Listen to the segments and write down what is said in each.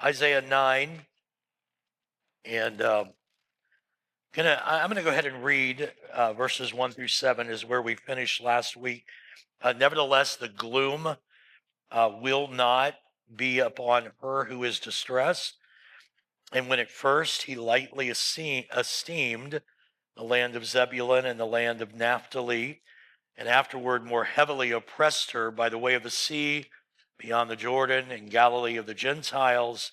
Isaiah 9, and I'm gonna go ahead and read verses 1 through 7 is where we finished last week. Nevertheless, the gloom will not be upon her who is distressed. And when at first he lightly esteemed the land of Zebulun and the land of Naphtali, and afterward more heavily oppressed her by the way of the sea beyond the Jordan and Galilee of the Gentiles.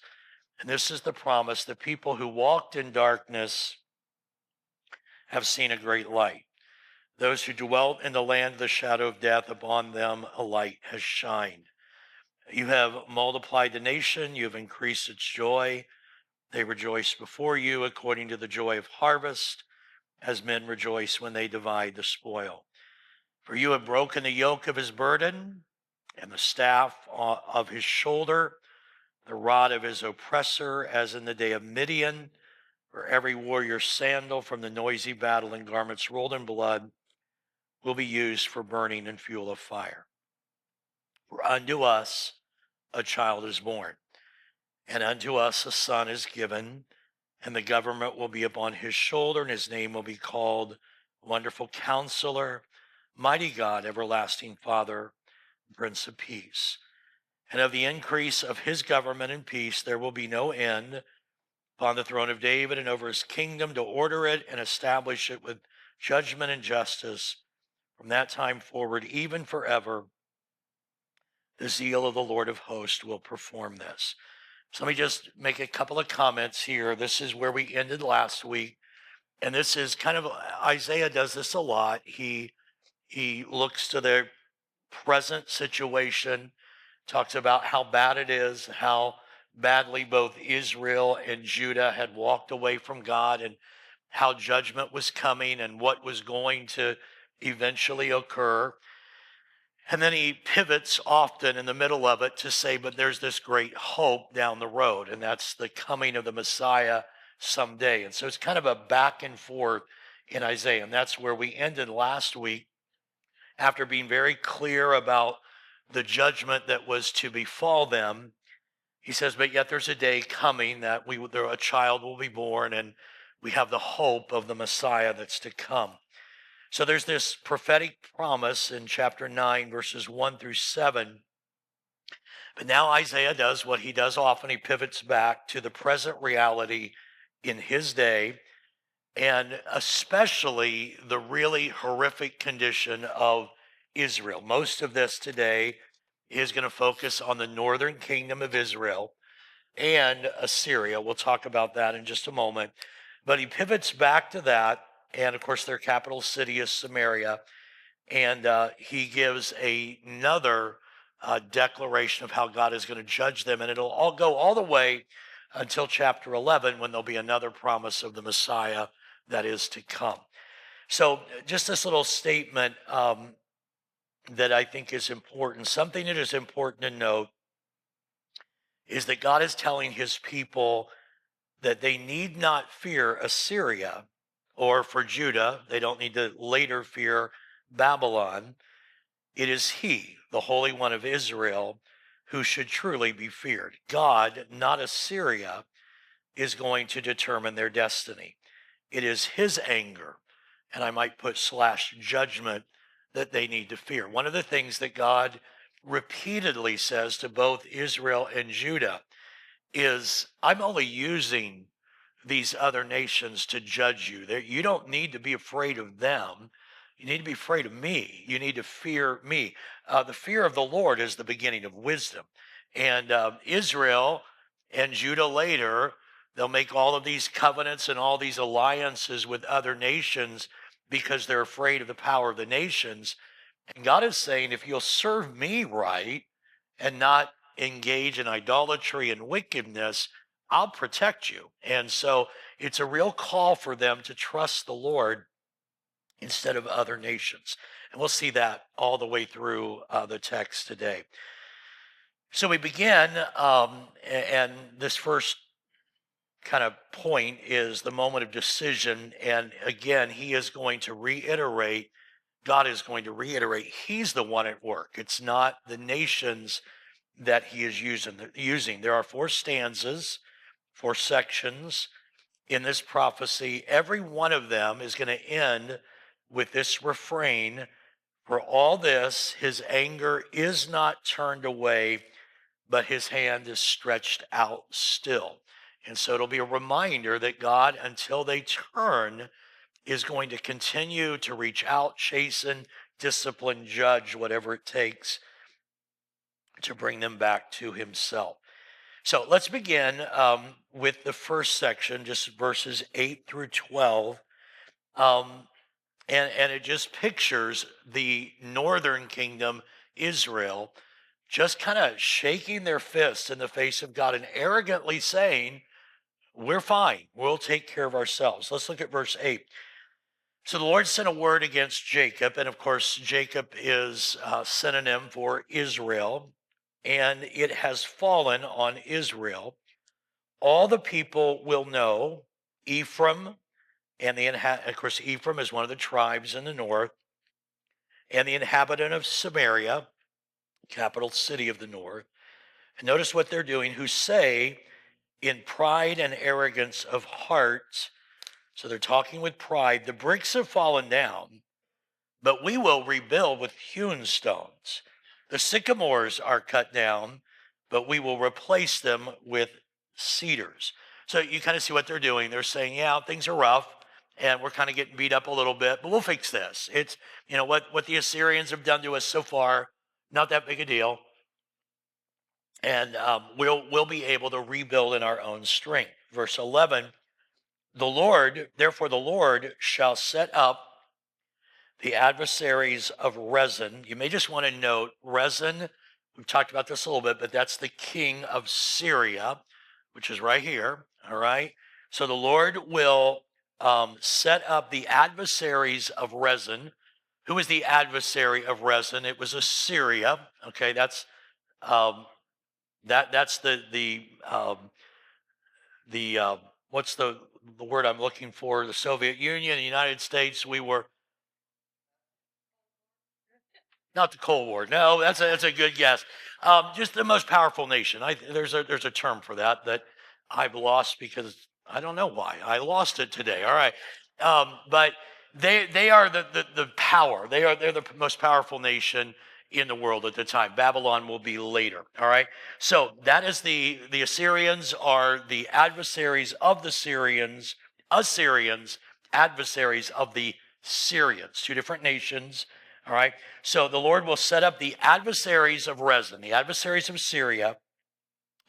And this is the promise: the people who walked in darkness have seen a great light. Those who dwelt in the land of the shadow of death, upon them a light has shined. You have multiplied the nation, you have increased its joy. They rejoice before you according to the joy of harvest, as men rejoice when they divide the spoil. For you have broken the yoke of his burden and the staff of his shoulder, the rod of his oppressor, as in the day of Midian, where every warrior's sandal from the noisy battle and garments rolled in blood will be used for burning and fuel of fire. For unto us a child is born, and unto us a son is given, and the government will be upon his shoulder, and his name will be called Wonderful Counselor, Mighty God, Everlasting Father, Prince of Peace. And of the increase of his government and peace there will be no end upon the throne of David and over his kingdom, to order it and establish it with judgment and justice from that time forward, even forever. The zeal of the Lord of hosts will perform this. So let me just make a couple of comments here. This is where we ended last week. And this is kind of, Isaiah does this a lot. He looks to the present situation, talks about how bad it is, how badly both Israel and Judah had walked away from God, and how judgment was coming and what was going to eventually occur. And then he pivots often in the middle of it to say, but there's this great hope down the road, and that's the coming of the Messiah someday. And so it's kind of a back and forth in Isaiah. And that's where we ended last week, after being very clear about the judgment that was to befall them. He says, but yet there's a day coming that a child will be born, and we have the hope of the Messiah that's to come. So there's this prophetic promise in chapter 9, verses 1 through 7. But now Isaiah does what he does often. He pivots back to the present reality in his day, and especially the really horrific condition of Israel. Most of this today is going to focus on the northern kingdom of Israel and Assyria. We'll talk about that in just a moment. But he pivots back to that. And of course, their capital city is Samaria. And he gives another declaration of how God is going to judge them. And it'll all go all the way until chapter 11, when there'll be another promise of the Messiah that is to come. So just this little statement that I think is important. Something that is important to note is that God is telling his people that they need not fear Assyria, or for Judah, they don't need to later fear Babylon. It is he, the Holy One of Israel, who should truly be feared. God, not Assyria, is going to determine their destiny. It is his anger, and I might put / judgment, that they need to fear. One of the things that God repeatedly says to both Israel and Judah is, I'm only using these other nations to judge you. You don't need to be afraid of them. You need to be afraid of me. You need to fear me. The fear of the Lord is the beginning of wisdom. And Israel and Judah later, they'll make all of these covenants and all these alliances with other nations because they're afraid of the power of the nations. And God is saying, if you'll serve me right and not engage in idolatry and wickedness, I'll protect you. And so it's a real call for them to trust the Lord instead of other nations. And we'll see that all the way through the text today. So we begin, and this first kind of point is the moment of decision. And again, he is going to reiterate, God is going to reiterate, he's the one at work. It's not the nations that he is using. There are 4 stanzas, 4 sections in this prophecy. Every one of them is going to end with this refrain: for all this, his anger is not turned away, but his hand is stretched out still. And so it'll be a reminder that God, until they turn, is going to continue to reach out, chasten, discipline, judge, whatever it takes to bring them back to himself. So let's begin with the first section, just verses 8 through 12. And it just pictures the northern kingdom, Israel, just kind of shaking their fists in the face of God and arrogantly saying, we're fine. We'll take care of ourselves. Let's look at verse 8. So the Lord sent a word against Jacob. And of course, Jacob is a synonym for Israel. And it has fallen on Israel. All the people will know Ephraim, and of course, Ephraim is one of the tribes in the north, and the inhabitant of Samaria, capital city of the north. And notice what they're doing, who say in pride and arrogance of heart, so they're talking with pride, the bricks have fallen down, but we will rebuild with hewn stones. The sycamores are cut down, but we will replace them with cedars. So you kind of see what they're doing. They're saying, yeah, things are rough and we're kind of getting beat up a little bit, but we'll fix this. It's, what the Assyrians have done to us so far, not that big a deal. And we'll be able to rebuild in our own strength. Verse 11, therefore the Lord shall set up the adversaries of Rezin. You may just want to note Rezin, we've talked about this a little bit, but that's the king of Syria, which is right here. All right. So the Lord will set up the adversaries of Rezin. Who was the adversary of Rezin? It was Assyria. Okay, that's that's the what's the word I'm looking for? The Soviet Union, the United States. We were not the Cold War. No, that's a good guess. Just the most powerful nation. There's a term for that I've lost because I don't know why. I lost it today. All right, but they are the power. They're the most powerful nation in the world at the time. Babylon will be later. All right, so that is the Assyrians are the adversaries of the Syrians. Assyrians, adversaries of the Syrians. 2 different nations. All right. So the Lord will set up the adversaries of Rezin, the adversaries of Syria,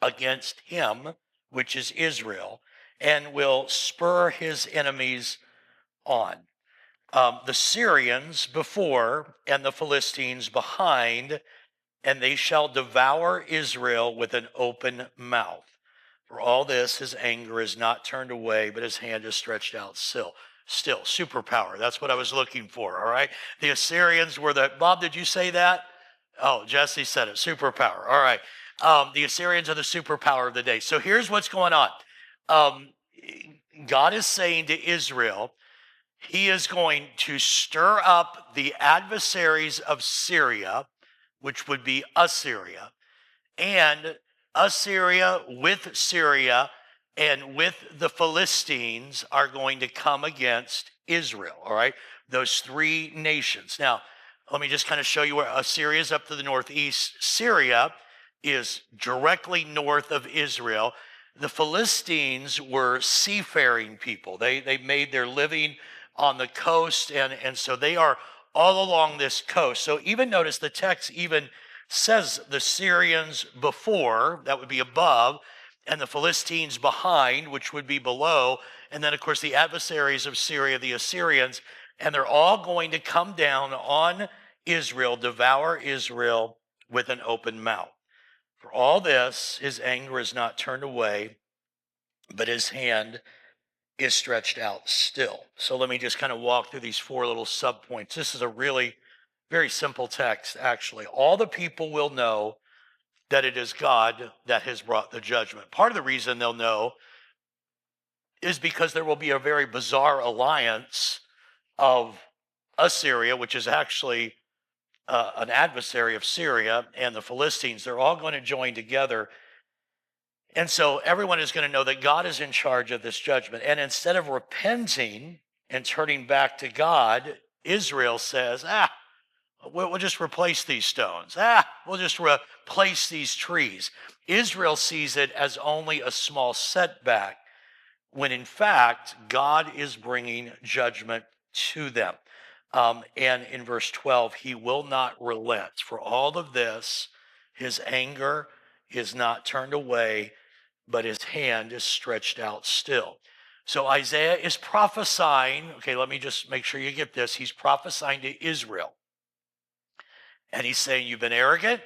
against him, which is Israel, and will spur his enemies on. The Syrians before and the Philistines behind, and they shall devour Israel with an open mouth. For all this, his anger is not turned away, but his hand is stretched out still. Superpower. That's what I was looking for. All right. The Assyrians were Bob, did you say that? Oh, Jesse said it. Superpower. All right. The Assyrians are the superpower of the day. So here's what's going on. God is saying to Israel, he is going to stir up the adversaries of Syria, which would be Assyria, and Assyria with Syria and with the Philistines are going to come against Israel, all right? Those 3 nations. Now, let me just kind of show you where Assyria is up to the northeast. Syria is directly north of Israel. The Philistines were seafaring people. They made their living on the coast, and so they are all along this coast. So even notice the text even says the Syrians before, that would be above, and the Philistines behind, which would be below. And then, of course, the adversaries of Syria, the Assyrians, and they're all going to come down on Israel, devour Israel with an open mouth. For all this, his anger is not turned away, but his hand is stretched out still. So let me just kind of walk through these 4 little subpoints. This is a really very simple text, actually. All the people will know that it is God that has brought the judgment. Part of the reason they'll know is because there will be a very bizarre alliance of Assyria, which is actually an adversary of Syria and the Philistines. They're all going to join together. And so everyone is going to know that God is in charge of this judgment. And instead of repenting and turning back to God, Israel says, we'll just replace these stones. We'll just replace these trees. Israel sees it as only a small setback, when in fact, God is bringing judgment to them. And in verse 12, he will not relent. For all of this, his anger is not turned away, but his hand is stretched out still. So Isaiah is prophesying. Okay, let me just make sure you get this. He's prophesying to Israel. And he's saying, you've been arrogant.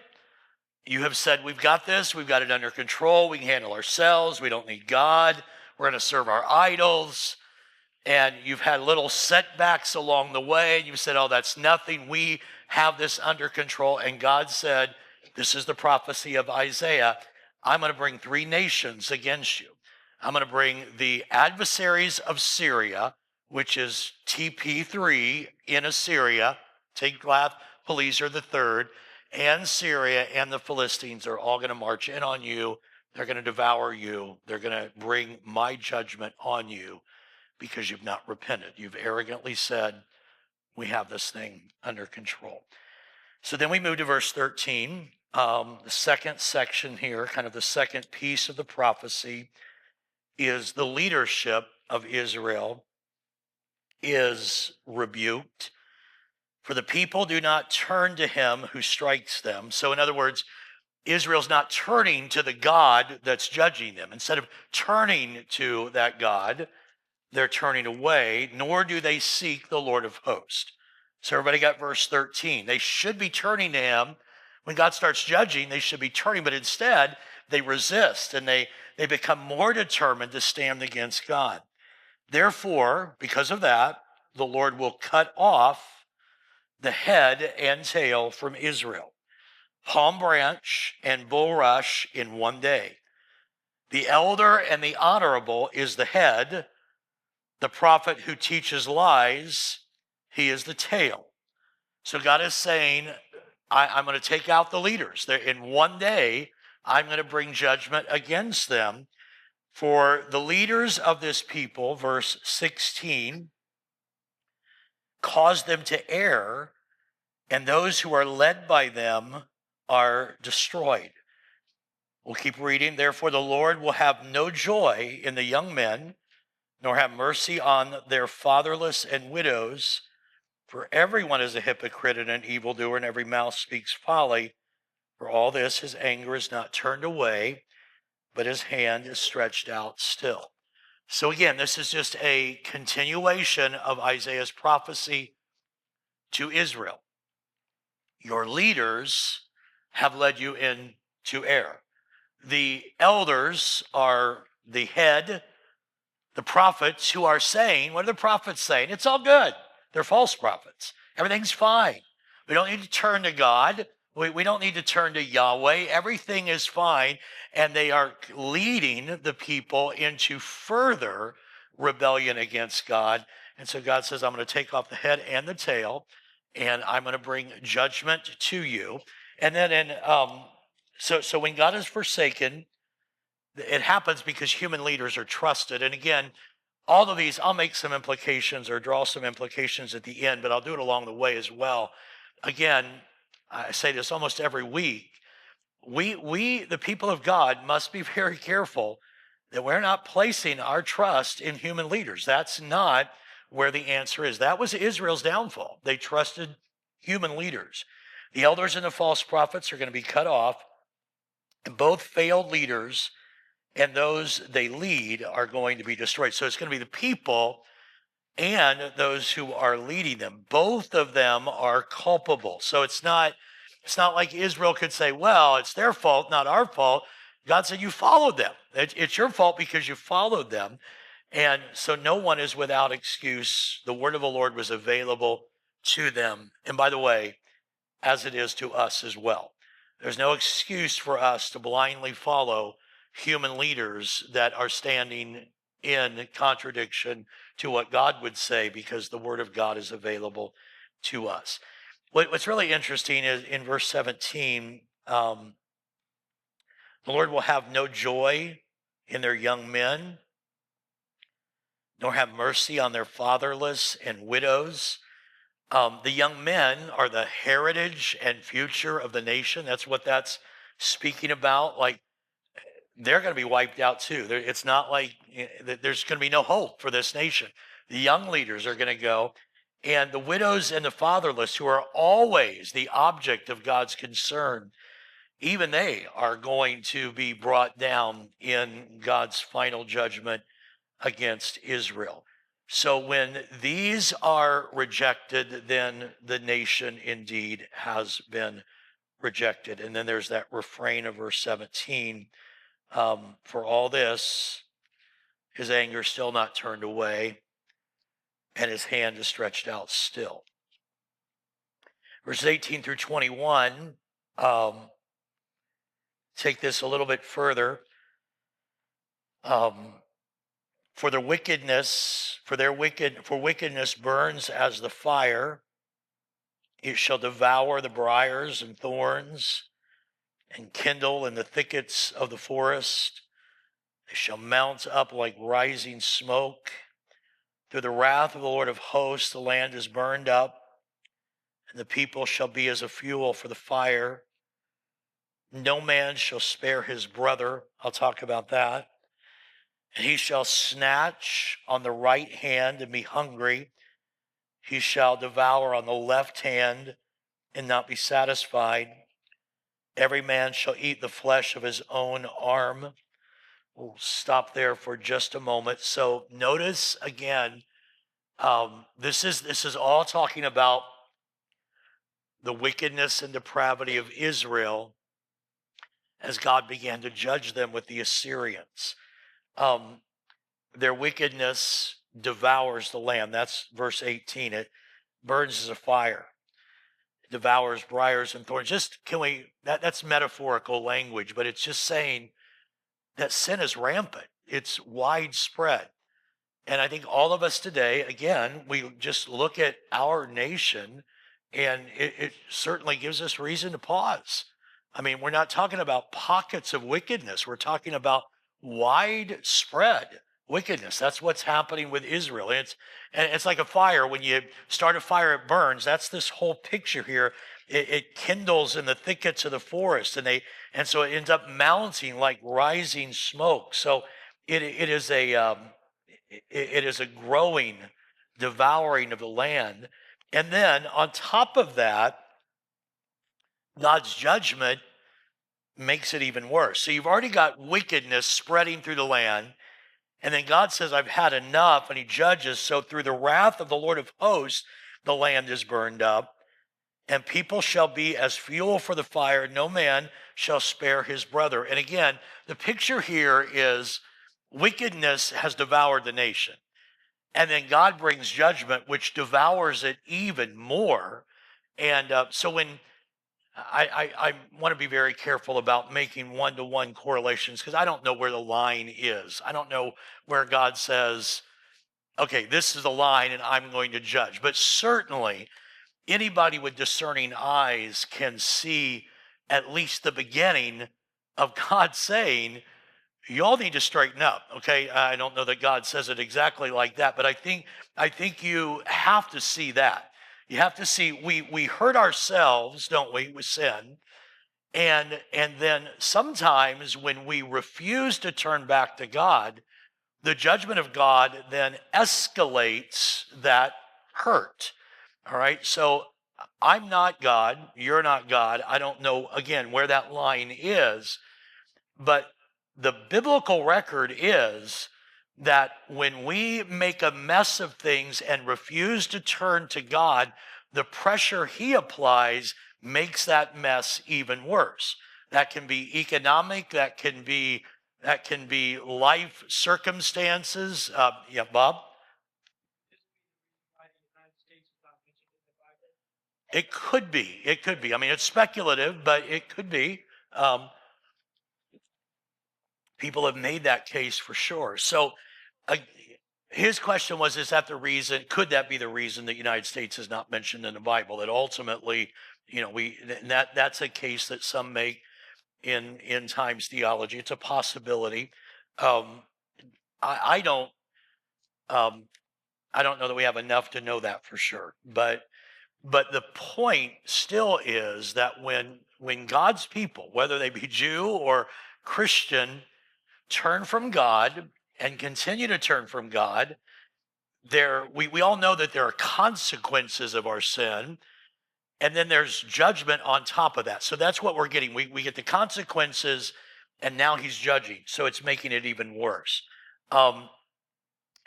You have said, we've got this. We've got it under control. We can handle ourselves. We don't need God. We're going to serve our idols. And you've had little setbacks along the way. And you've said, oh, that's nothing. We have this under control. And God said, this is the prophecy of Isaiah. I'm going to bring 3 nations against you. I'm going to bring the adversaries of Syria, which is TP3 in Assyria, Tiglath-Pileser III, and Syria and the Philistines are all going to march in on you. They're going to devour you. They're going to bring my judgment on you because you've not repented. You've arrogantly said, we have this thing under control. So then we move to verse 13. The second section here, kind of the second piece of the prophecy, is the leadership of Israel is rebuked. For the people do not turn to him who strikes them. So in other words, Israel's not turning to the God that's judging them. Instead of turning to that God, they're turning away, nor do they seek the Lord of hosts. So everybody got verse 13. They should be turning to him. When God starts judging, they should be turning, but instead they resist and they become more determined to stand against God. Therefore, because of that, the Lord will cut off the head and tail from Israel, palm branch and bulrush in one day. The elder and the honorable is the head. The prophet who teaches lies, he is the tail. So God is saying, I'm going to take out the leaders. In one day, I'm going to bring judgment against them. For the leaders of this people, verse 16, cause them to err, and those who are led by them are destroyed. We'll keep reading. Therefore, the Lord will have no joy in the young men, nor have mercy on their fatherless and widows. For everyone is a hypocrite and an evildoer, and every mouth speaks folly. For all this, his anger is not turned away, but his hand is stretched out still. So again, this is just a continuation of Isaiah's prophecy to Israel. Your leaders have led you into error. The elders are the head, the prophets who are saying, what are the prophets saying? It's all good. They're false prophets. Everything's fine. We don't need to turn to God. We don't need to turn to Yahweh. Everything is fine. And they are leading the people into further rebellion against God. And so God says, I'm going to take off the head and the tail, and I'm going to bring judgment to you. And then so when God is forsaken, it happens because human leaders are trusted. And again, all of these, I'll make some implications or draw some implications at the end, but I'll do it along the way as well. Again, I say this almost every week. We, the people of God, must be very careful that we're not placing our trust in human leaders. That's not where the answer is. That was Israel's downfall. They trusted human leaders. The elders and the false prophets are going to be cut off, and both failed leaders and those they lead are going to be destroyed. So it's going to be the people and those who are leading them. Both of them are culpable. So it's not like Israel could say, well, it's their fault, not our fault. God said, you followed them. It's your fault because you followed them. And so no one is without excuse. The word of the Lord was available to them. And by the way, as it is to us as well. There's no excuse for us to blindly follow human leaders that are standing in contradiction to what God would say, because the word of God is available to us. What's really interesting is in verse 17, the Lord will have no joy in their young men, nor have mercy on their fatherless and widows. The young men are the heritage and future of the nation. That's what that's speaking about. Like, they're going to be wiped out too. It's not like there's going to be no hope for this nation. The young leaders are going to go, and the widows and the fatherless, who are always the object of God's concern, even they are going to be brought down in God's final judgment against Israel. So when these are rejected, then the nation indeed has been rejected. And then there's that refrain of verse 17. For all this, his anger is still not turned away, and his hand is stretched out still. Verses 18 through 21 take this a little bit further. For wickedness burns as the fire. It shall devour the briars and thorns, and kindle in the thickets of the forest. They shall mount up like rising smoke. Through the wrath of the Lord of hosts, the land is burned up, and the people shall be as a fuel for the fire. No man shall spare his brother. I'll talk about that. And he shall snatch on the right hand and be hungry. He shall devour on the left hand and not be satisfied. Every man shall eat the flesh of his own arm. We'll stop there for just a moment. So notice again, this is all talking about the wickedness and depravity of Israel as God began to judge them with the Assyrians. Their wickedness devours the land. That's verse 18. It burns as a fire. It devours briars and thorns. That's metaphorical language, but it's just saying that sin is rampant. It's widespread. And I think all of us today, again, we just look at our nation, and it certainly gives us reason to pause. I mean, we're not talking about pockets of wickedness. We're talking about widespread wickedness. That's what's happening with Israel. And it's like a fire. When you start a fire, it burns. That's this whole picture here. It kindles in the thickets of the forest, and so it ends up mounting like rising smoke. So it is a growing, devouring of the land. And then on top of that, God's judgment makes it even worse. So you've already got wickedness spreading through the land. And then God says, I've had enough, and he judges. So through the wrath of the Lord of hosts, the land is burned up, and people shall be as fuel for the fire. No man shall spare his brother. And again, the picture here is wickedness has devoured the nation. And then God brings judgment, which devours it even more. And so when I want to be very careful about making one-to-one correlations, because I don't know where the line is. I don't know where God says, okay, this is the line and I'm going to judge. But certainly anybody with discerning eyes can see at least the beginning of God saying, you all need to straighten up. Okay, I don't know that God says it exactly like that, but I think you have to see that. You have to see we hurt ourselves, don't we, with sin, and then sometimes when we refuse to turn back to God, the judgment of God then escalates that hurt. All right, so I'm not God, you're not God. I don't know again where that line is, but the biblical record is that when we make a mess of things and refuse to turn to God, the pressure he applies makes that mess even worse. That can be economic, that can be life circumstances. Yeah, Bob? It could be. It could be. I mean, it's speculative, but it could be. People have made that case for sure. So his question was, is that the reason? Could that be the reason the United States is not mentioned in the Bible? That ultimately, that's a case that some make in end times theology. It's a possibility. Um, I don't I don't know that we have enough to know that for sure. But the point still is that when God's people, whether they be Jew or Christian, turn from God and continue to turn from God, we all know that there are consequences of our sin, and then there's judgment on top of that. So that's what we're getting. We get the consequences, and now he's judging. So it's making it even worse.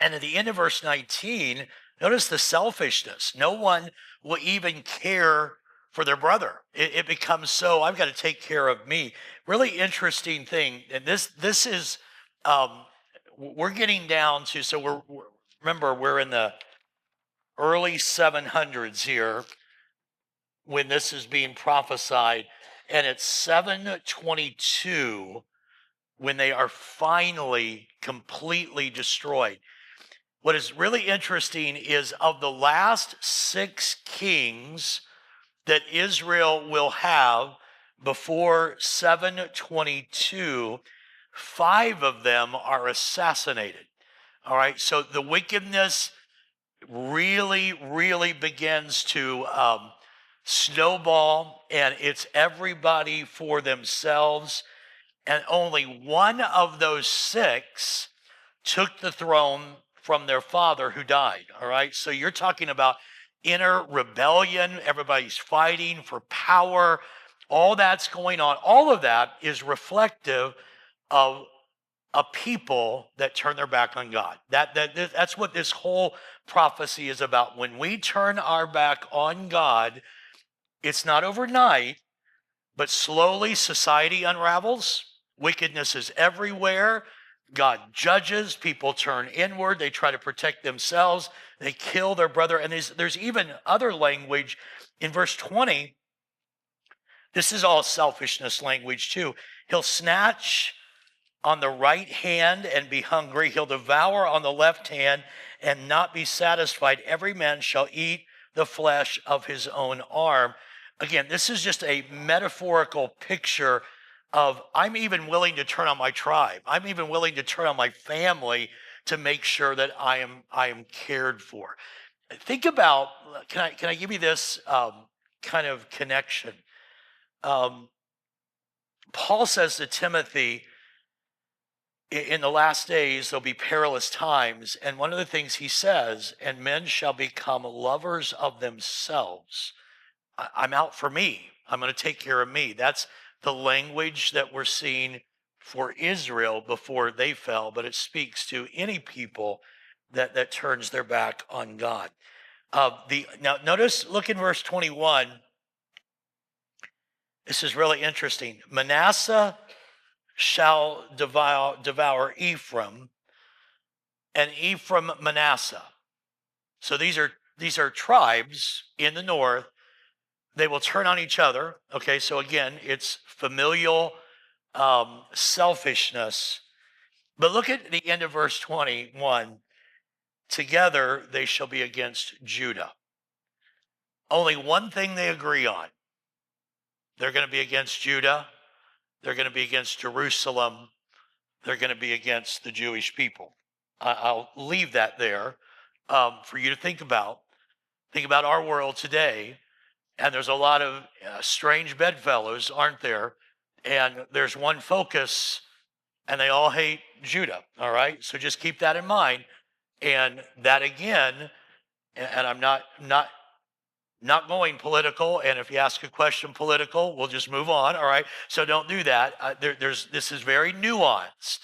And at the end of verse 19, notice the selfishness. No one will even care for their brother. It becomes so, I've got to take care of me. Really interesting thing. And this is, we're getting down to, so remember, we're in the early 700s here when this is being prophesied. And it's 722 when they are finally completely destroyed. What is really interesting is of the last 6 kings that Israel will have before 722, 5 of them are assassinated. All right, so the wickedness really, really begins to snowball, and it's everybody for themselves. And only one of those 6 took the throne from their father who died. All right. So you're talking about inner rebellion. Everybody's fighting for power. All that's going on. All of that is reflective of a people that turn their back on God. That's what this whole prophecy is about. When we turn our back on God, it's not overnight, but slowly society unravels. Wickedness is everywhere. God judges, people turn inward, they try to protect themselves, they kill their brother. And there's even other language in verse 20. This is all selfishness language too. He'll snatch on the right hand and be hungry. He'll devour on the left hand and not be satisfied. Every man shall eat the flesh of his own arm. Again, this is just a metaphorical picture of I'm even willing to turn on my tribe. I'm even willing to turn on my family to make sure that I am cared for. Think about, can I give you this kind of connection? Paul says to Timothy, in the last days, there'll be perilous times. And one of the things he says, and men shall become lovers of themselves. I'm out for me. I'm going to take care of me. That's the language that we're seeing for Israel before they fell, but it speaks to any people that turns their back on God. Now notice, look in verse 21. This is really interesting. Manasseh shall devour Ephraim, and Ephraim Manasseh. So these are tribes in the north. They will turn on each other. Okay, so again, it's familial selfishness. But look at the end of verse 21. Together they shall be against Judah. Only one thing they agree on. They're going to be against Judah. They're going to be against Jerusalem. They're going to be against the Jewish people. I'll leave that there for you to think about. Think about our world today. And there's a lot of strange bedfellows, aren't there? And there's one focus, and they all hate Judah, all right? So just keep that in mind. And that again, and I'm not going political, and if you ask a question political, we'll just move on, all right? So don't do that. This is very nuanced.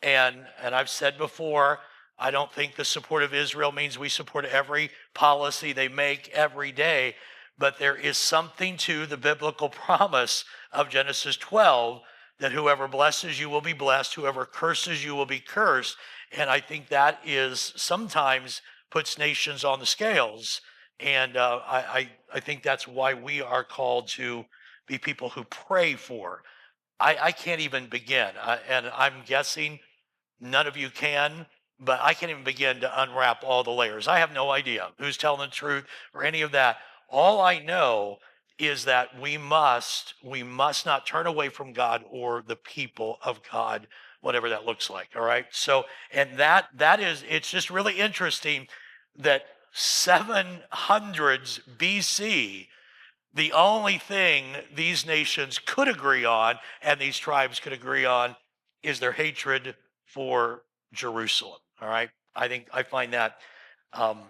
And I've said before, I don't think the support of Israel means we support every policy they make every day. But there is something to the biblical promise of Genesis 12 that whoever blesses you will be blessed, whoever curses you will be cursed. And I think that is sometimes puts nations on the scales. And I think that's why we are called to be people who pray for. I can't even begin. And I'm guessing none of you can, but I can't even begin to unwrap all the layers. I have no idea who's telling the truth or any of that. All I know is that we must not turn away from God or the people of God, whatever that looks like. All right. So, and that is, it's just really interesting that 700s BC, the only thing these nations could agree on and these tribes could agree on is their hatred for Jerusalem. All right. I find that um,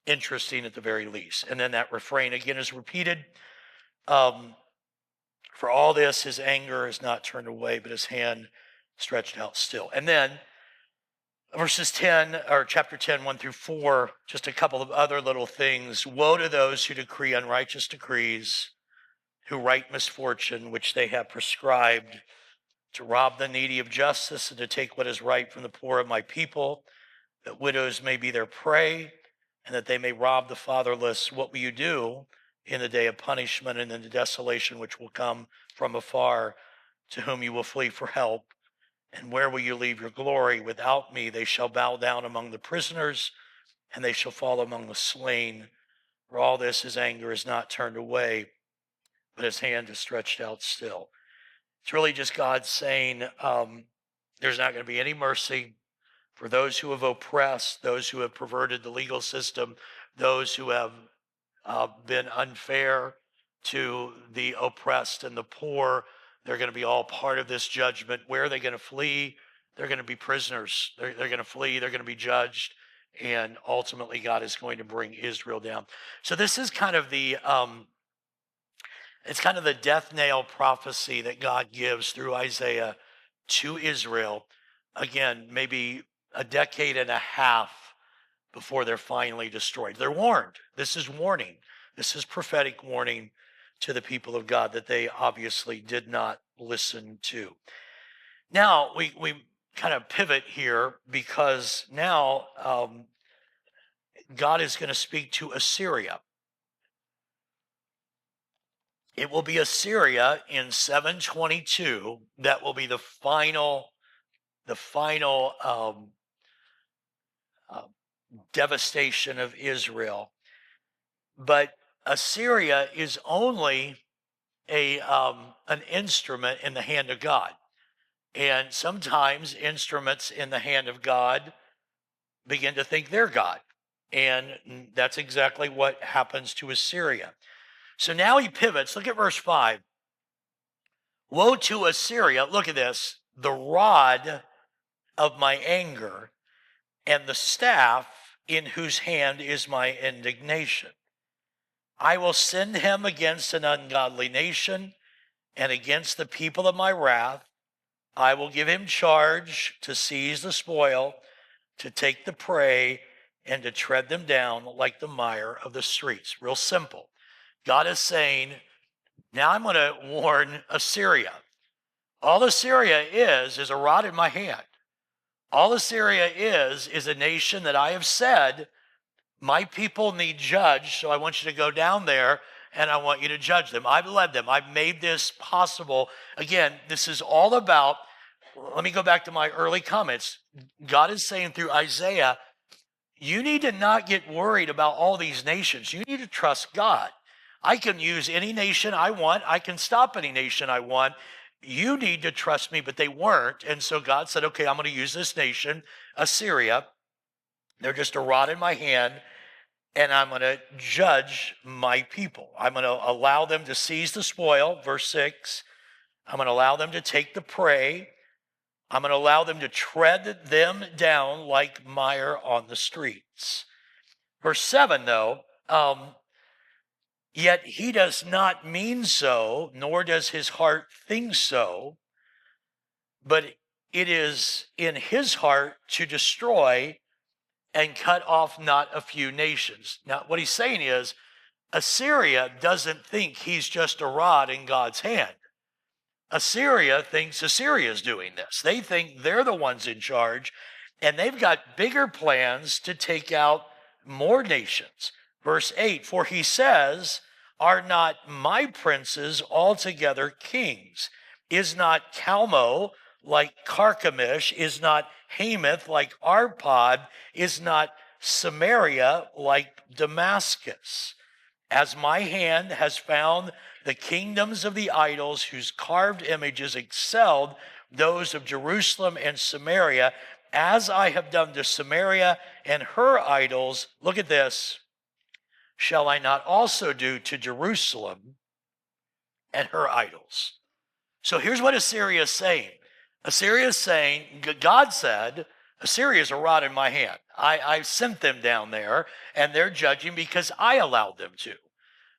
interesting at the very least. And then that refrain again is repeated. Um, for all this, his anger is not turned away, but his hand stretched out still. And then verses 10 or chapter 10, 1 through 4, just a couple of other little things. Woe to those who decree unrighteous decrees, who write misfortune, which they have prescribed, to rob the needy of justice and to take what is right from the poor of my people, that widows may be their prey and that they may rob the fatherless. What will you do in the day of punishment and in the desolation which will come from afar? To whom you will flee for help? And where will you leave your glory? Without me they shall bow down among the prisoners, and they shall fall among the slain. For all this his anger is not turned away, but his hand is stretched out still. It's really just God saying there's not going to be any mercy for those who have oppressed, those who have perverted the legal system, those who have been unfair to the oppressed and the poor. They're going to be all part of this judgment. Where are they going to flee? They're going to be prisoners. They're going to flee. They're going to be judged. And ultimately, God is going to bring Israel down. So this is kind of it's kind of the death nail prophecy that God gives through Isaiah to Israel. Again, maybe a decade and a half before they're finally destroyed. They're warned. This is warning. This is prophetic warning to the people of God that they obviously did not listen to. Now, we kind of pivot here because now God is going to speak to Assyria. It will be Assyria in 722 that will be the final devastation of Israel. But Assyria is only an instrument in the hand of God. And sometimes instruments in the hand of God begin to think they're God. And that's exactly what happens to Assyria. So now he pivots. Look at verse 5. Woe to Assyria, look at this, the rod of my anger and the staff in whose hand is my indignation. I will send him against an ungodly nation and against the people of my wrath. I will give him charge to seize the spoil, to take the prey, and to tread them down like the mire of the streets. Real simple. God is saying, now I'm going to warn Assyria. All Assyria is a rod in my hand. All Assyria is a nation that I have said, my people need judged, so I want you to go down there and I want you to judge them. I've led them. I've made this possible. Again, this is all about, let me go back to my early comments. God is saying through Isaiah, you need to not get worried about all these nations. You need to trust God. I can use any nation I want. I can stop any nation I want. You need to trust me, but they weren't. And so God said, okay, I'm going to use this nation, Assyria. They're just a rod in my hand, and I'm going to judge my people. I'm going to allow them to seize the spoil, verse 6. I'm going to allow them to take the prey. I'm going to allow them to tread them down like mire on the streets. Verse 7, though, yet he does not mean so, nor does his heart think so, but it is in his heart to destroy and cut off not a few nations. Now, what he's saying is, Assyria doesn't think he's just a rod in God's hand. Assyria thinks Assyria is doing this. They think they're the ones in charge, and they've got bigger plans to take out more nations. Verse 8, for he says, are not my princes altogether kings? Is not Calmo like Carchemish? Is not Hamath like Arpad, is not Samaria like Damascus. As my hand has found the kingdoms of the idols whose carved images excelled those of Jerusalem and Samaria, as I have done to Samaria and her idols, look at this, shall I not also do to Jerusalem and her idols? So here's what Assyria is saying. Assyria is saying, God said, Assyria is a rod in my hand. I sent them down there, and they're judging because I allowed them to.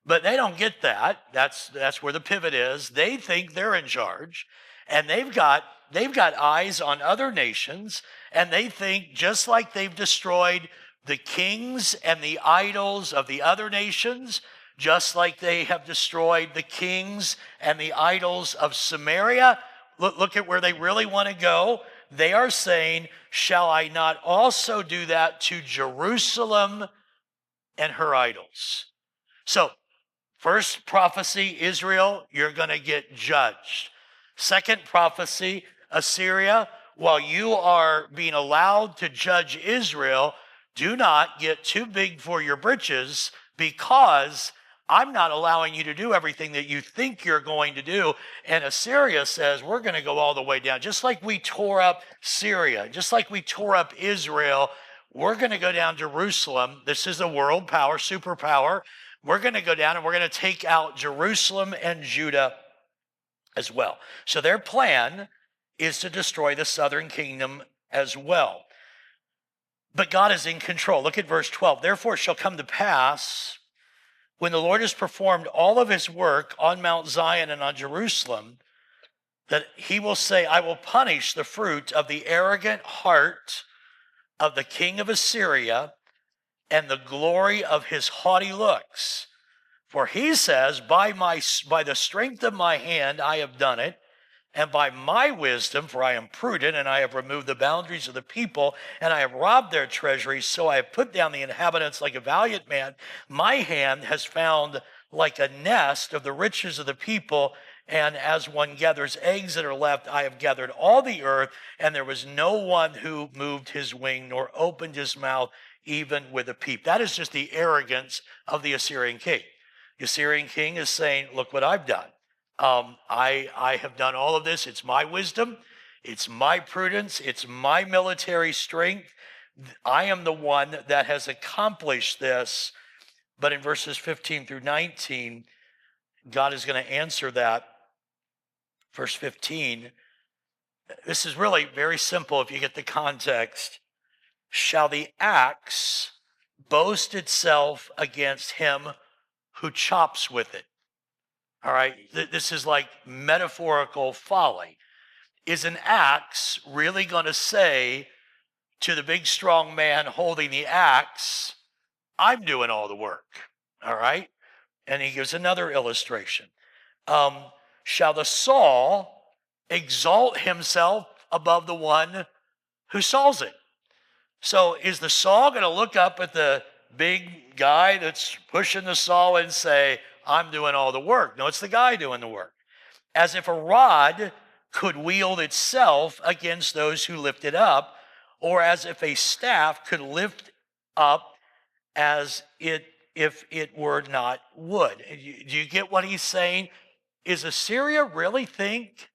But they don't get that. That's where the pivot is. They think they're in charge, and they've got eyes on other nations, and they think just like they've destroyed the kings and the idols of the other nations, just like they have destroyed the kings and the idols of Samaria. Look at where they really want to go. They are saying, shall I not also do that to Jerusalem and her idols? So, first prophecy, Israel, you're going to get judged. Second prophecy, Assyria, while you are being allowed to judge Israel, do not get too big for your britches, because I'm not allowing you to do everything that you think you're going to do. And Assyria says, we're going to go all the way down. Just like we tore up Syria, just like we tore up Israel, we're going to go down Jerusalem. This is a world power, superpower. We're going to go down and we're going to take out Jerusalem and Judah as well. So their plan is to destroy the southern kingdom as well. But God is in control. Look at verse 12. Therefore it shall come to pass, when the Lord has performed all of his work on Mount Zion and on Jerusalem, that he will say, I will punish the fruit of the arrogant heart of the king of Assyria and the glory of his haughty looks. For he says, by the strength of my hand I have done it, and by my wisdom, for I am prudent, and I have removed the boundaries of the people, and I have robbed their treasuries, so I have put down the inhabitants like a valiant man. My hand has found like a nest of the riches of the people, and as one gathers eggs that are left, I have gathered all the earth, and there was no one who moved his wing, nor opened his mouth, even with a peep. That is just the arrogance of the Assyrian king. The Assyrian king is saying, look what I've done. I have done all of this. It's my wisdom. It's my prudence. It's my military strength. I am the one that has accomplished this. But in verses 15 through 19, God is going to answer that. Verse 15, this is really very simple if you get the context. Shall the axe boast itself against him who chops with it? All right, this is like metaphorical folly. Is an axe really going to say to the big strong man holding the axe, I'm doing all the work? All right, and he gives another illustration. Shall the saw exalt himself above the one who saws it? So is the saw going to look up at the big guy that's pushing the saw and say, I'm doing all the work? No, it's the guy doing the work. As if a rod could wield itself against those who lift it up, or as if a staff could lift up if it were not wood. Do you get what he's saying? Is Assyria really think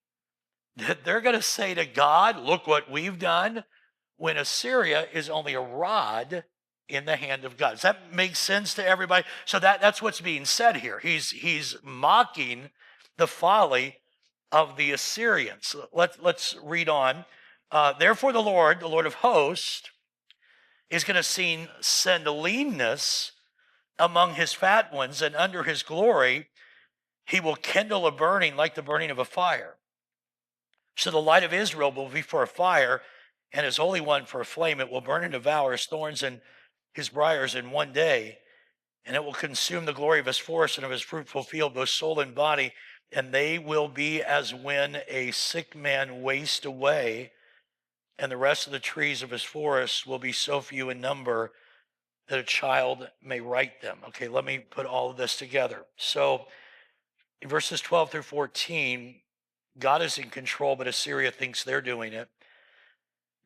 that they're going to say to God, look what we've done, when Assyria is only a rod in the hand of God? Does that make sense to everybody? So that's what's being said here. He's mocking the folly of the Assyrians. Let's read on. Therefore the Lord of hosts, is going to send leanness among his fat ones, and under his glory he will kindle a burning like the burning of a fire. So the light of Israel will be for a fire, and his Holy One for a flame. It will burn and devour his thorns and his briars in one day, and it will consume the glory of his forest and of his fruitful field, both soul and body, and they will be as when a sick man wastes away, and the rest of the trees of his forest will be so few in number that a child may write them. Okay, let me put all of this together. So in verses 12 through 14, God is in control, but Assyria thinks they're doing it.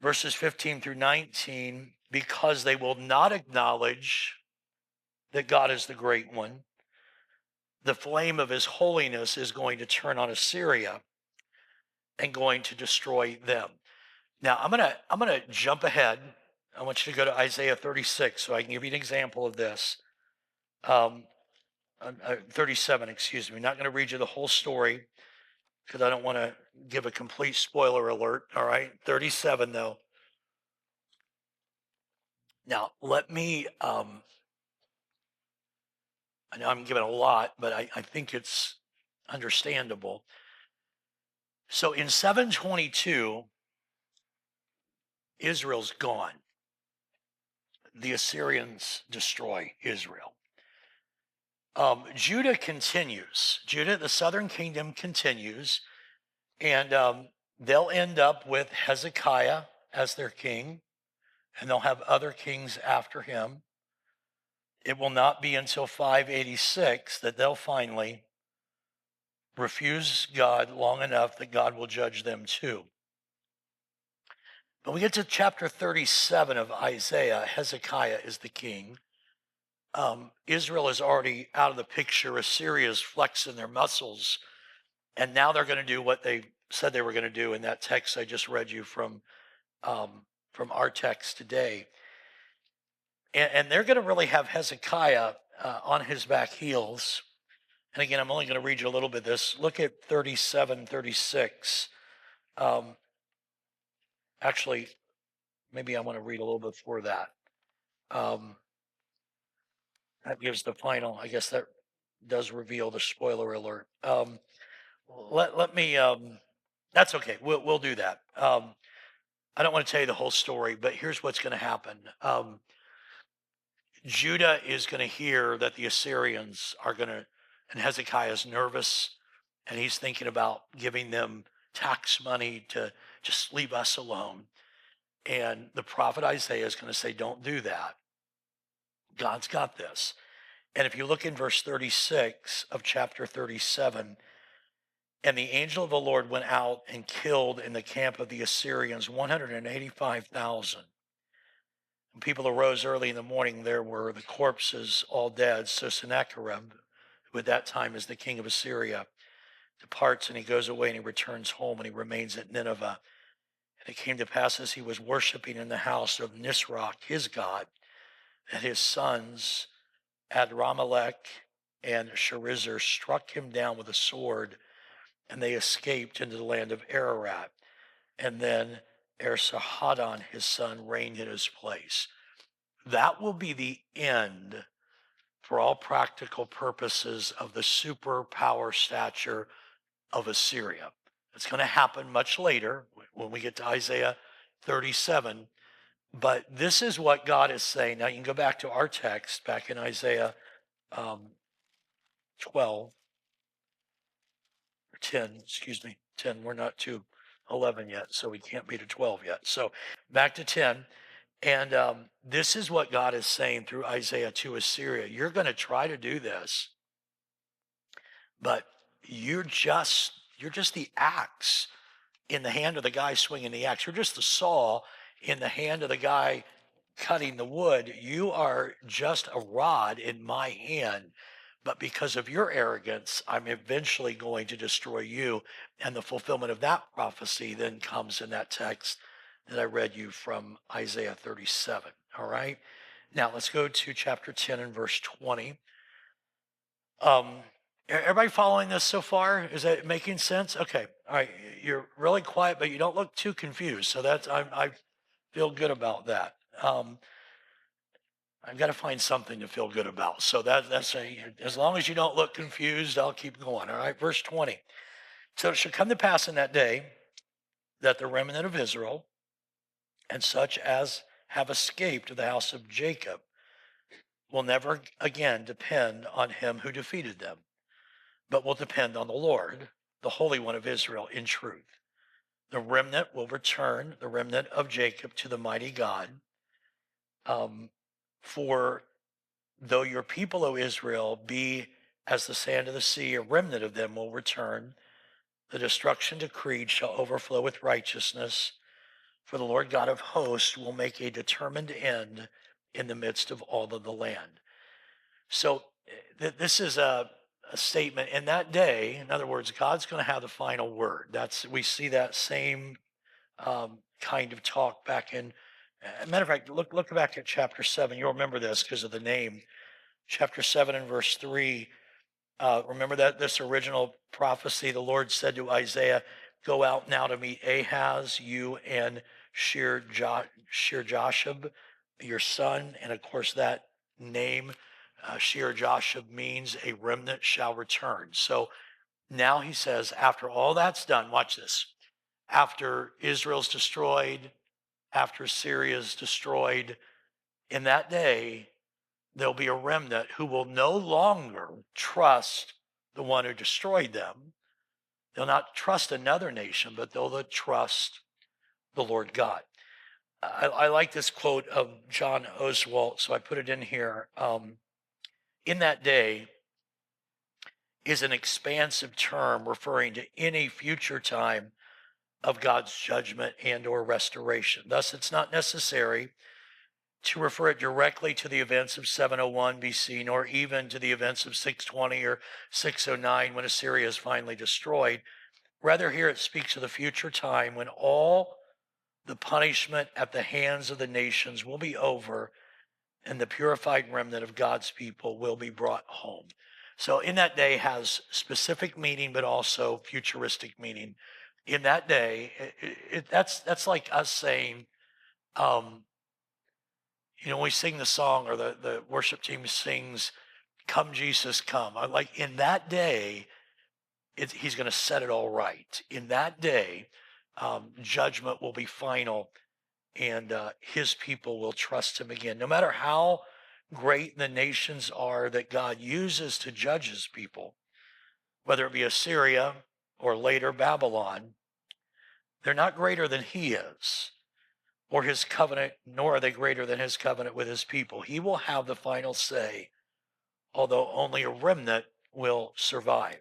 verses 15 through 19, because they will not acknowledge that God is the great one, the flame of his holiness is going to turn on Assyria and going to destroy them. Now, I'm gonna jump ahead. I want you to go to Isaiah 36 so I can give you an example of this. 37, excuse me. I'm not going to read you the whole story because I don't want to give a complete spoiler alert. All right, 37 though. Now, let me. I know I'm giving a lot, but I think it's understandable. So in 722, Israel's gone. The Assyrians destroy Israel. Judah continues. Judah, the southern kingdom, continues, and they'll end up with Hezekiah as their king, and they'll have other kings after him. It will not be until 586 that they'll finally refuse God long enough that God will judge them too. When we get to chapter 37 of Isaiah, Hezekiah is the king. Israel is already out of the picture. Assyria is flexing their muscles, and now they're going to do what they said they were going to do in that text I just read you from our text today. And they're going to really have Hezekiah on his back heels. And again, I'm only going to read you a little bit of this. Look at 37, 36. Actually, maybe I want to read a little bit before that. That gives the final, I guess that does reveal the spoiler alert. Let me, that's okay. We'll do that. I don't want to tell you the whole story, but here's what's going to happen. Judah is going to hear that the Assyrians are going to, and Hezekiah's nervous, and he's thinking about giving them tax money to just leave us alone. And the prophet Isaiah is going to say, don't do that. God's got this. And if you look in verse 36 of chapter 37, and the angel of the Lord went out and killed in the camp of the Assyrians 185,000. When people arose early in the morning, there were the corpses all dead. So Sennacherib, who at that time is the king of Assyria, departs, and he goes away and he returns home, and he remains at Nineveh. And it came to pass as he was worshiping in the house of Nisroch, his god, that his sons Adramelech and Sharezer struck him down with a sword, and they escaped into the land of Ararat. And then Esarhaddon, his son, reigned in his place. That will be the end, for all practical purposes, of the superpower stature of Assyria. It's going to happen much later when we get to Isaiah 37. But this is what God is saying. Now you can go back to our text, back in Isaiah 12, or 10, excuse me, 10. We're not to 11 yet, so we can't be to 12 yet. So back to 10. And this is what God is saying through Isaiah to Assyria. You're going to try to do this, but you're just the axe in the hand of the guy swinging the axe. You're just the saw in the hand of the guy cutting the wood. You are just a rod in my hand. But because of your arrogance, I'm eventually going to destroy you. And the fulfillment of that prophecy then comes in that text that I read you from Isaiah 37. All right. Now let's go to chapter 10 and verse 20. Everybody following this so far? Is that making sense? Okay. All right. You're really quiet, but you don't look too confused. So that's, I feel good about that. I've got to find something to feel good about. So that's as long as you don't look confused, I'll keep going. All right. Verse 20. So it shall come to pass in that day that the remnant of Israel and such as have escaped the house of Jacob will never again depend on him who defeated them, but will depend on the Lord, the Holy One of Israel, in truth. The remnant will return, the remnant of Jacob, to the mighty God. For though your people, O Israel, be as the sand of the sea, a remnant of them will return. The destruction decreed shall overflow with righteousness. For the Lord God of hosts will make a determined end in the midst of all of the land. So this is a statement in that day. In other words, God's going to have the final word. We see that same kind of talk back in. Matter of fact, look back at chapter 7. You'll remember this because of the name. Chapter 7 and verse 3. Remember that this original prophecy, the Lord said to Isaiah, "Go out now to meet Ahaz, you and Shear-Jashub, your son." And of course, that name, Shear-Jashub, means a remnant shall return. So now he says, after all that's done, watch this. After Israel's destroyed, after Syria's destroyed, in that day, there'll be a remnant who will no longer trust the one who destroyed them. They'll not trust another nation, but they'll trust the Lord God. I like this quote of John Oswalt, so I put it in here. In that day is an expansive term referring to any future time of God's judgment and or restoration. Thus, it's not necessary to refer it directly to the events of 701 BC, nor even to the events of 620 or 609 when Assyria is finally destroyed. Rather, here it speaks of the future time when all the punishment at the hands of the nations will be over and the purified remnant of God's people will be brought home. So in that day has specific meaning, but also futuristic meaning. In that day, that's like us saying, when we sing the song or the worship team sings, "Come Jesus, come." I like in that day, he's going to set it all right. In that day, judgment will be final and his people will trust him again. No matter how great the nations are that God uses to judge his people, whether it be Assyria or later Babylon, they're not greater than he is or his covenant, nor are they greater than his covenant with his people. He will have the final say, although only a remnant will survive.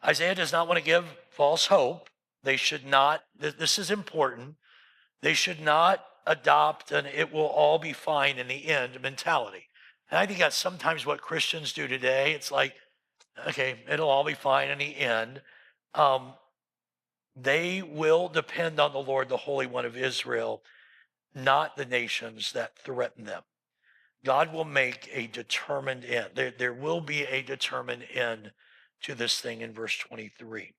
Isaiah does not want to give false hope. They should not, this is important, they should not adopt an "it will all be fine in the end" mentality. And I think that's sometimes what Christians do today. It's like, okay, it'll all be fine in the end. They will depend on the Lord, the Holy One of Israel, not the nations that threaten them. God will make a determined end. There will be a determined end to this thing in verse 23.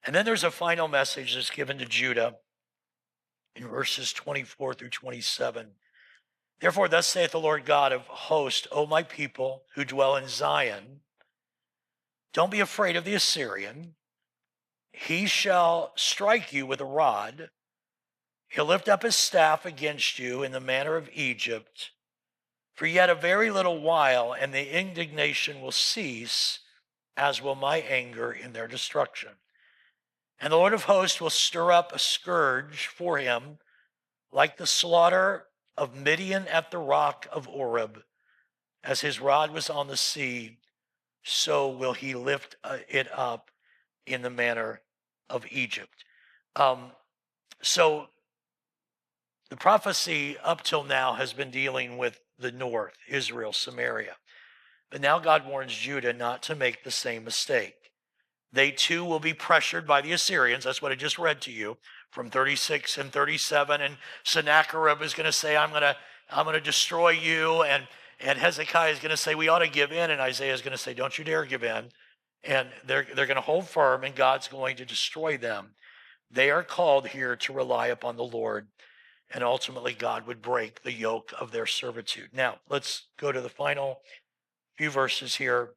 And then there's a final message that's given to Judah in verses 24 through 27. "Therefore, thus saith the Lord God of hosts, O my people who dwell in Zion, don't be afraid of the Assyrian. He shall strike you with a rod. He'll lift up his staff against you in the manner of Egypt. For yet a very little while, and the indignation will cease, as will my anger in their destruction. And the Lord of hosts will stir up a scourge for him, like the slaughter of Midian at the rock of Oreb. As his rod was on the sea, so will he lift it up in the manner of Egypt." So the prophecy up till now has been dealing with the north, Israel, Samaria. But now God warns Judah not to make the same mistake. They too will be pressured by the Assyrians. That's what I just read to you from 36 and 37. And Sennacherib is going to say, I'm going to destroy you. And Hezekiah is going to say, we ought to give in. And Isaiah is going to say, don't you dare give in. And they're going to hold firm, and God's going to destroy them. They are called here to rely upon the Lord, and ultimately God would break the yoke of their servitude. Now, let's go to the final few verses here.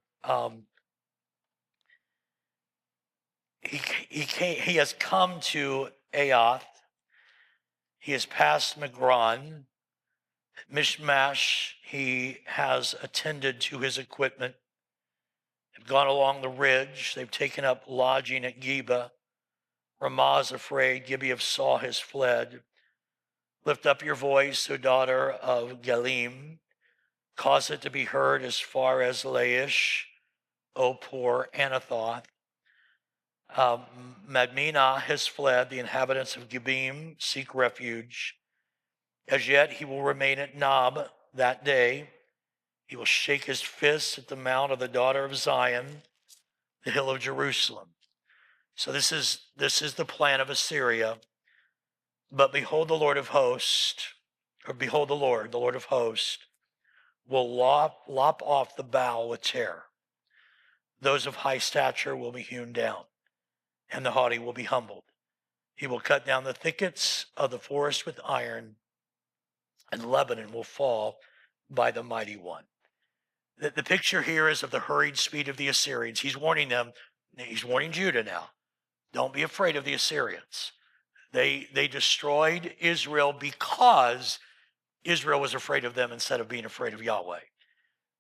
He has come to Aoth. He has passed Migron. Mishmash, he has attended to his equipment. They've gone along the ridge. They've taken up lodging at Geba. Ramah is afraid. Gibeah of Saul has fled. Lift up your voice, O daughter of Galim. Cause it to be heard as far as Laish, O poor Anathoth. Um, Madmenah has fled. The inhabitants of Gibim seek refuge. As yet, he will remain at Nob that day. He will shake his fist at the mount of the daughter of Zion, the hill of Jerusalem. So this is the plan of Assyria. But behold, the Lord of hosts, or behold, the Lord of hosts, will lop off the bough with terror. Those of high stature will be hewn down, and the haughty will be humbled. He will cut down the thickets of the forest with iron, and Lebanon will fall by the mighty one. The picture here is of the hurried speed of the Assyrians. He's warning them. He's warning Judah now. Don't be afraid of the Assyrians. They destroyed Israel because Israel was afraid of them instead of being afraid of Yahweh.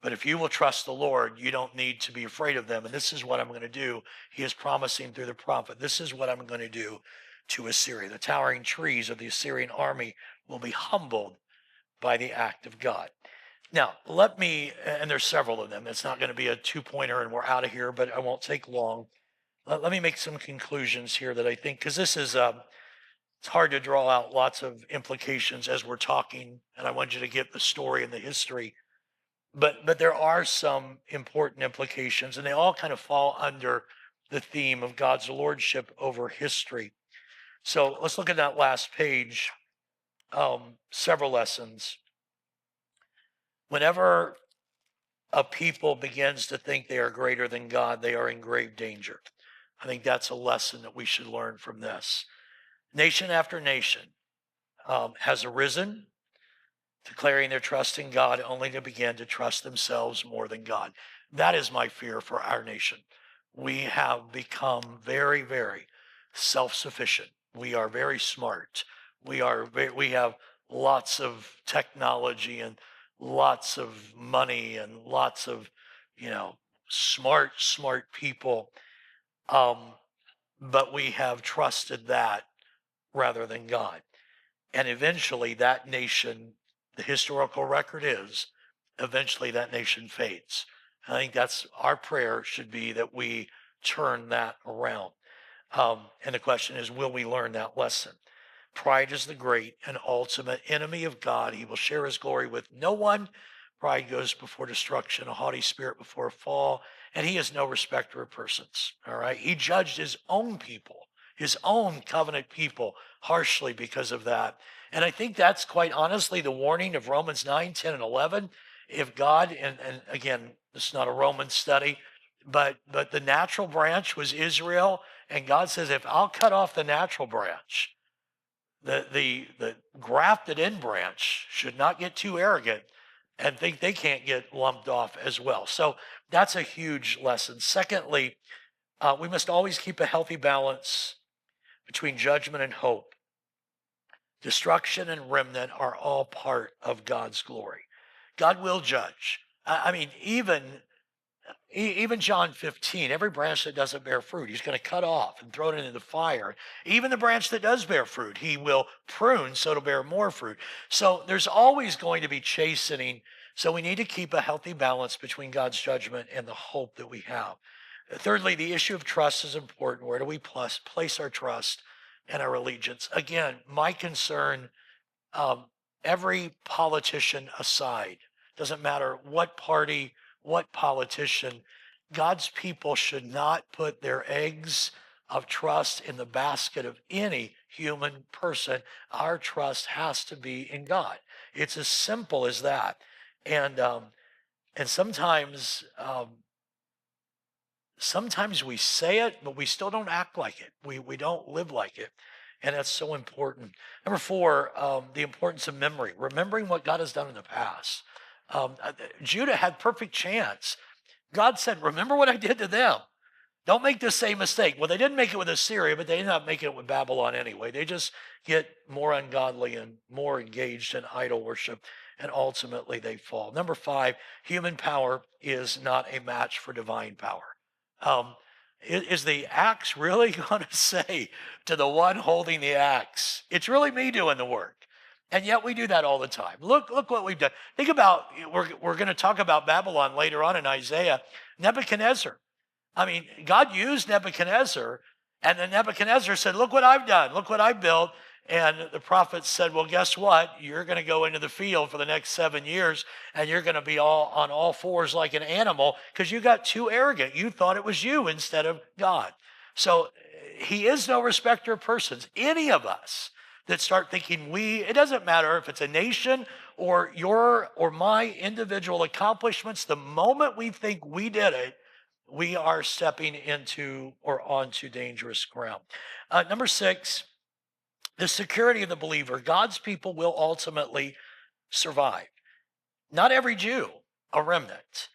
But if you will trust the Lord, you don't need to be afraid of them. And this is what I'm going to do. He is promising through the prophet, this is what I'm going to do to Assyria. The towering trees of the Assyrian army will be humbled by the act of God. Now, let me, and there's several of them. It's not going to be a two-pointer and we're out of here, but I won't take long. Let me make some conclusions here that I think, because this is, it's hard to draw out lots of implications as we're talking, and I want you to get the story and the history. But there are some important implications, and they all kind of fall under the theme of God's lordship over history. So let's look at that last page. Several lessons. Whenever a people begins to think they are greater than God, they are in grave danger. I think that's a lesson that we should learn from this. Nation after nation has arisen, declaring their trust in God only to begin to trust themselves more than God. That is my fear for our nation. We have become very, very self-sufficient. We are very smart. We have lots of technology and lots of money and lots of, smart people. But we have trusted that rather than God. And eventually that nation, the historical record is, eventually that nation fades. I think that's our prayer should be that we turn that around. And the question is, will we learn that lesson? Pride is the great and ultimate enemy of God. He will share his glory with no one. Pride goes before destruction, a haughty spirit before a fall, and he is no respecter of persons. All right. He judged his own people, his own covenant people, harshly because of that. And I think that's quite honestly the warning of Romans 9, 10, and 11. If God, and again, this is not a Roman study, but the natural branch was Israel, and God says, if I'll cut off the natural branch, the grafted in branch should not get too arrogant and think they can't get lumped off as well. So that's a huge lesson. Secondly, we must always keep a healthy balance between judgment and hope. Destruction and remnant are all part of God's glory. God will judge. I mean, even John 15, every branch that doesn't bear fruit, he's going to cut off and throw it into the fire. Even the branch that does bear fruit, he will prune so it'll bear more fruit. So there's always going to be chastening. So we need to keep a healthy balance between God's judgment and the hope that we have. Thirdly, the issue of trust is important. Where do we place our trust and our allegiance? Again, my concern, every politician aside, doesn't matter what party, what politician, God's people should not put their eggs of trust in the basket of any human person. Our trust has to be in God. It's as simple as that. And sometimes we say it, but we still don't act like it. We don't live like it. And that's so important. Number 4, the importance of memory, remembering what God has done in the past. Judah had perfect chance. God said, remember what I did to them. Don't make the same mistake. Well, they didn't make it with Assyria, but they ended up making it with Babylon anyway. They just get more ungodly and more engaged in idol worship, and ultimately they fall. Number 5, human power is not a match for divine power. Is the axe really going to say to the one holding the axe, it's really me doing the work? And yet we do that all the time. Look what we've done. Think about, we're going to talk about Babylon later on in Isaiah. Nebuchadnezzar. I mean, God used Nebuchadnezzar, And then Nebuchadnezzar said, look what I've done. Look what I've built. And the prophet said, well, guess what? You're going to go into the field for the next 7 years, and you're going to be all on all fours like an animal because you got too arrogant. You thought it was you instead of God. So he is no respecter of persons. Any of us that start thinking it doesn't matter if it's a nation or your or my individual accomplishments, the moment we think we did it, we are stepping into or onto dangerous ground. Number 6, the security of the believer. God's people will ultimately survive. Not every Jew, a remnant,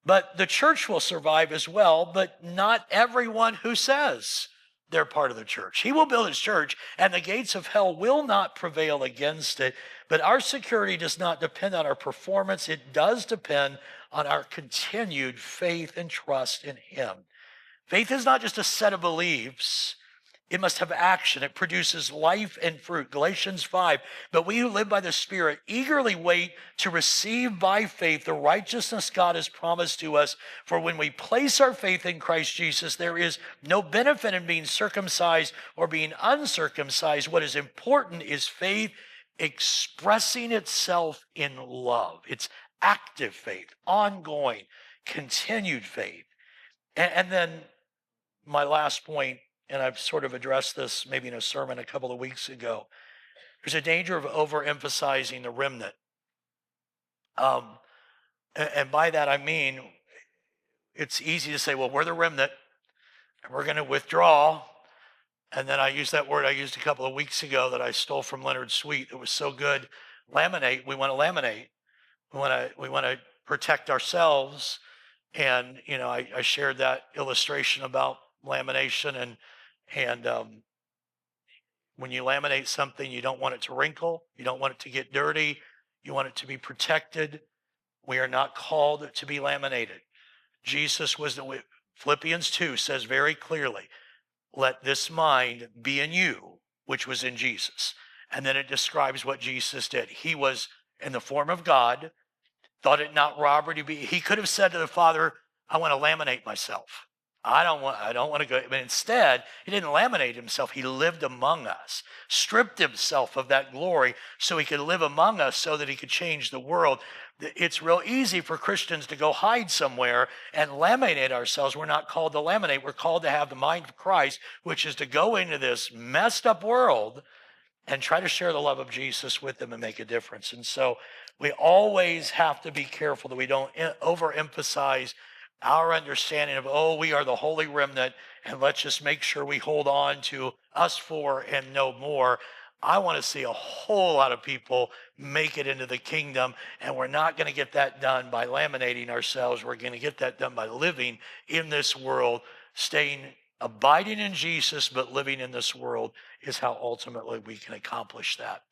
but the church will survive as well, but not everyone who says they're part of the church. He will build his church, and the gates of hell will not prevail against it. But our security does not depend on our performance. It does depend on our continued faith and trust in him. Faith is not just a set of beliefs. It must have action. It produces life and fruit. Galatians 5, but we who live by the Spirit eagerly wait to receive by faith the righteousness God has promised to us. For when we place our faith in Christ Jesus, there is no benefit in being circumcised or being uncircumcised. What is important is faith expressing itself in love. It's active faith, ongoing, continued faith. And then my last point, and I've sort of addressed this maybe in a sermon a couple of weeks ago, there's a danger of overemphasizing the remnant. And by that I mean, it's easy to say, well, we're the remnant, and we're going to withdraw. And then I used that word I used a couple of weeks ago that I stole from Leonard Sweet. It was so good. Laminate. We want to laminate. We want to protect ourselves. And I shared that illustration about lamination, and when you laminate something, you don't want it to wrinkle, you don't want it to get dirty, you want it to be protected. We are not called to be laminated. Jesus was Philippians 2 says very clearly, let this mind be in you, which was in Jesus. And then it describes what Jesus did. He was in the form of God, thought it not robbery to be. He could have said to the Father, I want to laminate myself. I don't want to go. But instead, he didn't laminate himself. He lived among us, stripped himself of that glory so he could live among us so that he could change the world. It's real easy for Christians to go hide somewhere and laminate ourselves. We're not called to laminate. We're called to have the mind of Christ, which is to go into this messed up world and try to share the love of Jesus with them and make a difference. And so we always have to be careful that we don't overemphasize our understanding of, we are the holy remnant, and let's just make sure we hold on to us for and no more. I want to see a whole lot of people make it into the kingdom, and we're not going to get that done by laminating ourselves. We're going to get that done by living in this world, abiding in Jesus, but living in this world is how ultimately we can accomplish that.